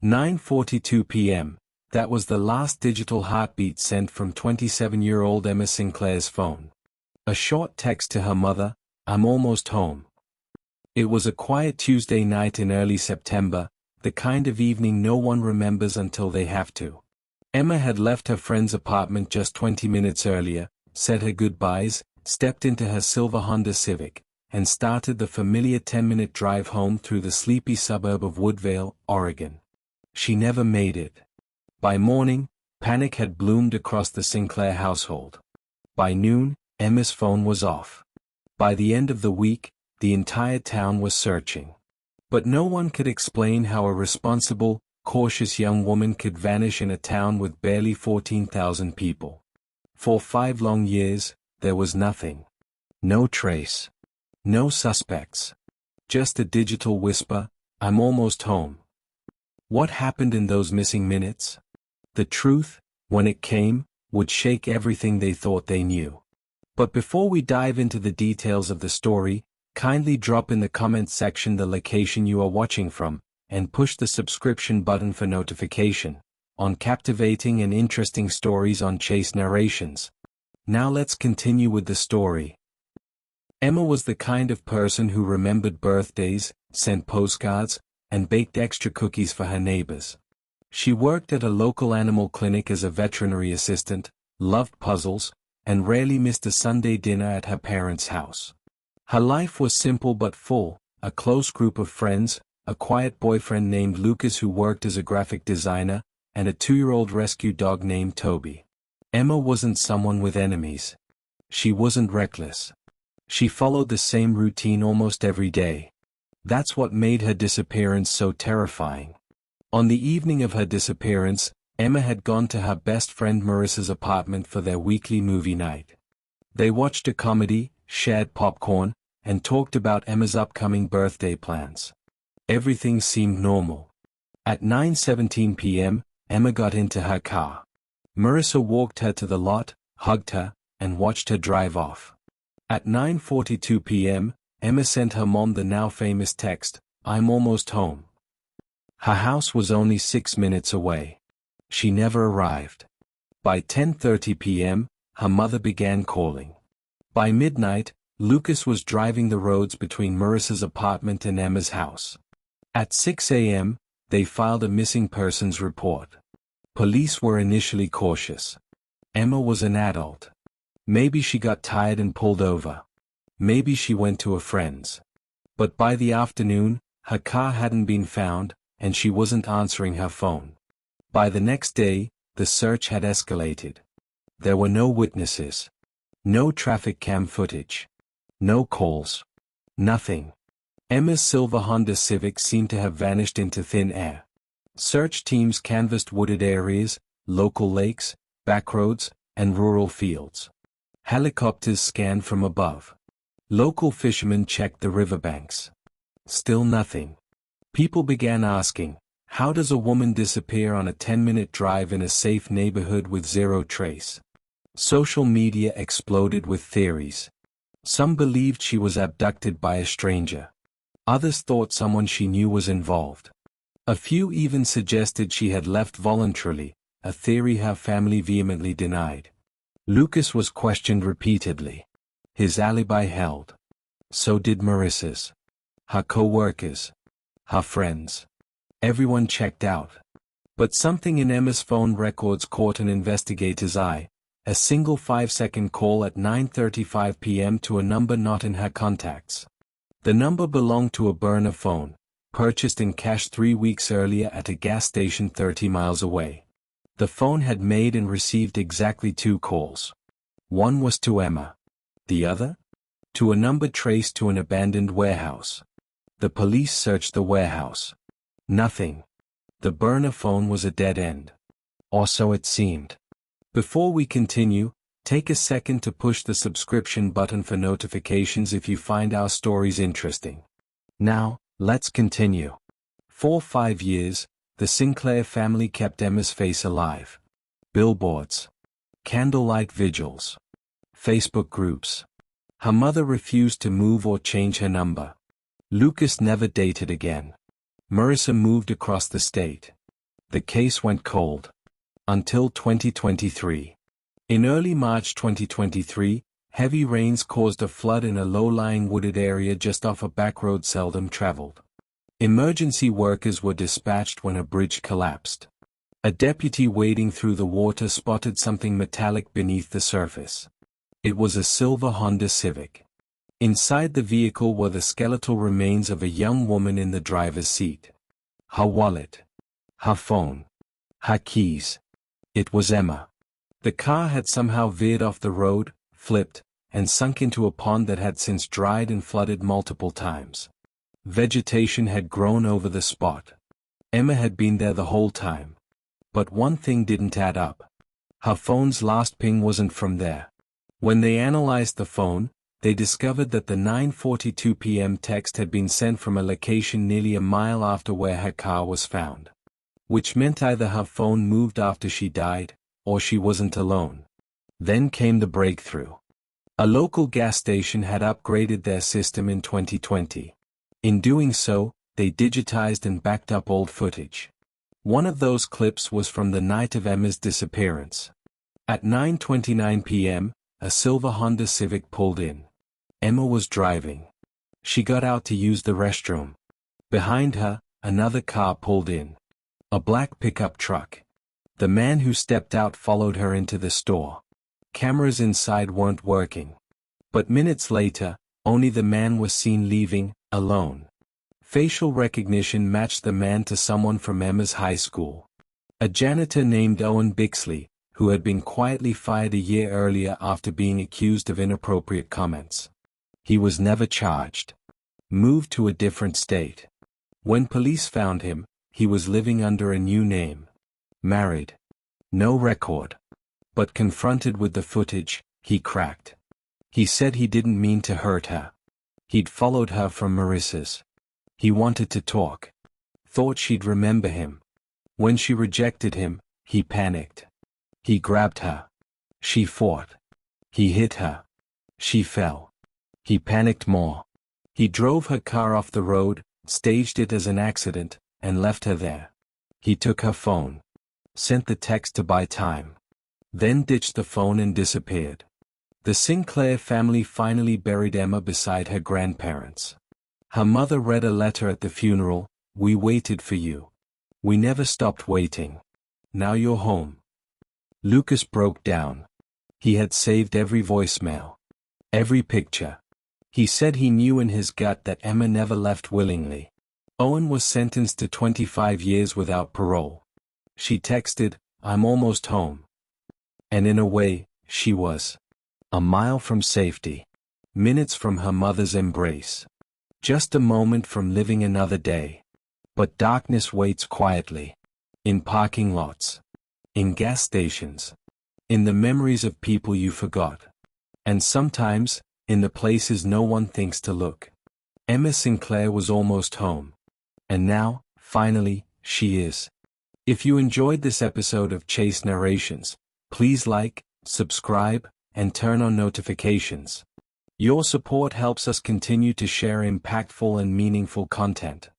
9:42 p.m. That was the last digital heartbeat sent from 27-year-old Emma Sinclair's phone. A short text to her mother, "I'm almost home." It was a quiet Tuesday night in early September, the kind of evening no one remembers until they have to. Emma had left her friend's apartment just 20 minutes earlier, said her goodbyes, stepped into her silver Honda Civic, and started the familiar 10-minute drive home through the sleepy suburb of Woodvale, Oregon. She never made it. By morning, panic had bloomed across the Sinclair household. By noon, Emma's phone was off. By the end of the week, the entire town was searching. But no one could explain how a responsible, cautious young woman could vanish in a town with barely 14,000 people. For 5 long years, there was nothing. No trace. No suspects. Just a digital whisper, "I'm almost home." What happened in those missing minutes? The truth, when it came, would shake everything they thought they knew. But before we dive into the details of the story, kindly drop in the comments section the location you are watching from, and push the subscription button for notification on captivating and interesting stories on Chase Narrations. Now let's continue with the story. Emma was the kind of person who remembered birthdays, sent postcards, and baked extra cookies for her neighbors. She worked at a local animal clinic as a veterinary assistant, loved puzzles, and rarely missed a Sunday dinner at her parents' house. Her life was simple but full, a close group of friends, a quiet boyfriend named Lucas who worked as a graphic designer, and a 2-year-old rescue dog named Toby. Emma wasn't someone with enemies. She wasn't reckless. She followed the same routine almost every day. That's what made her disappearance so terrifying. On the evening of her disappearance, Emma had gone to her best friend Marissa's apartment for their weekly movie night. They watched a comedy, shared popcorn, and talked about Emma's upcoming birthday plans. Everything seemed normal. At 9:17 p.m., Emma got into her car. Marissa walked her to the lot, hugged her, and watched her drive off. At 9:42 p.m., Emma sent her mom the now famous text, "I'm almost home." Her house was only 6 minutes away. She never arrived. By 10:30 p.m., her mother began calling. By midnight, Lucas was driving the roads between Marissa's apartment and Emma's house. At 6 a.m., they filed a missing persons report. Police were initially cautious. Emma was an adult. Maybe she got tired and pulled over. Maybe she went to a friend's. But by the afternoon, her car hadn't been found, and she wasn't answering her phone. By the next day, the search had escalated. There were no witnesses. No traffic cam footage. No calls. Nothing. Emma's silver Honda Civic seemed to have vanished into thin air. Search teams canvassed wooded areas, local lakes, backroads, and rural fields. Helicopters scanned from above. Local fishermen checked the riverbanks. Still nothing. People began asking, how does a woman disappear on a 10-minute drive in a safe neighborhood with zero trace? Social media exploded with theories. Some believed she was abducted by a stranger. Others thought someone she knew was involved. A few even suggested she had left voluntarily, a theory her family vehemently denied. Lucas was questioned repeatedly. His alibi held. So did Marissa's. Her co-workers. Her friends. Everyone checked out. But something in Emma's phone records caught an investigator's eye. A single 5-second call at 9:35 p.m. to a number not in her contacts. The number belonged to a burner phone, purchased in cash 3 weeks earlier at a gas station 30 miles away. The phone had made and received exactly 2 calls. One was to Emma. The other? To a number traced to an abandoned warehouse. The police searched the warehouse. Nothing. The burner phone was a dead end. Or so it seemed. Before we continue, take a second to push the subscription button for notifications if you find our stories interesting. Now, let's continue. For 5 years, the Sinclair family kept Emma's face alive. Billboards. Candlelight vigils. Facebook groups. Her mother refused to move or change her number. Lucas never dated again. Marissa moved across the state. The case went cold. Until 2023. In early March 2023, heavy rains caused a flood in a low-lying wooded area just off a backroad seldom traveled. Emergency workers were dispatched when a bridge collapsed. A deputy wading through the water spotted something metallic beneath the surface. It was a silver Honda Civic. Inside the vehicle were the skeletal remains of a young woman in the driver's seat. Her wallet. Her phone. Her keys. It was Emma. The car had somehow veered off the road, flipped, and sunk into a pond that had since dried and flooded multiple times. Vegetation had grown over the spot. Emma had been there the whole time. But one thing didn't add up. Her phone's last ping wasn't from there. When they analyzed the phone, they discovered that the 9:42 p.m. text had been sent from a location nearly a mile after where her car was found. Which meant either her phone moved after she died, or she wasn't alone. Then came the breakthrough. A local gas station had upgraded their system in 2020. In doing so, they digitized and backed up old footage. One of those clips was from the night of Emma's disappearance. At 9:29 p.m., a silver Honda Civic pulled in. Emma was driving. She got out to use the restroom. Behind her, another car pulled in. A black pickup truck. The man who stepped out followed her into the store. Cameras inside weren't working. But minutes later, only the man was seen leaving, alone. Facial recognition matched the man to someone from Emma's high school. A janitor named Owen Bixley, who had been quietly fired a year earlier after being accused of inappropriate comments. He was never charged. Moved to a different state. When police found him, he was living under a new name. Married. No record. But confronted with the footage, he cracked. He said he didn't mean to hurt her. He'd followed her from Marissa's. He wanted to talk. Thought she'd remember him. When she rejected him, he panicked. He grabbed her. She fought. He hit her. She fell. He panicked more. He drove her car off the road, staged it as an accident, and left her there. He took her phone. Sent the text to buy time. Then ditched the phone and disappeared. The Sinclair family finally buried Emma beside her grandparents. Her mother read a letter at the funeral. "We waited for you. We never stopped waiting. Now you're home." Lucas broke down. He had saved every voicemail. Every picture. He said he knew in his gut that Emma never left willingly. Owen was sentenced to 25 years without parole. She texted, "I'm almost home." And in a way, she was. A mile from safety. Minutes from her mother's embrace. Just a moment from living another day. But darkness waits quietly. In parking lots. In gas stations. In the memories of people you forgot. And sometimes, in the places no one thinks to look. Emma Sinclair was almost home. And now, finally, she is. If you enjoyed this episode of Chase Narrations, please like, subscribe, and turn on notifications. Your support helps us continue to share impactful and meaningful content.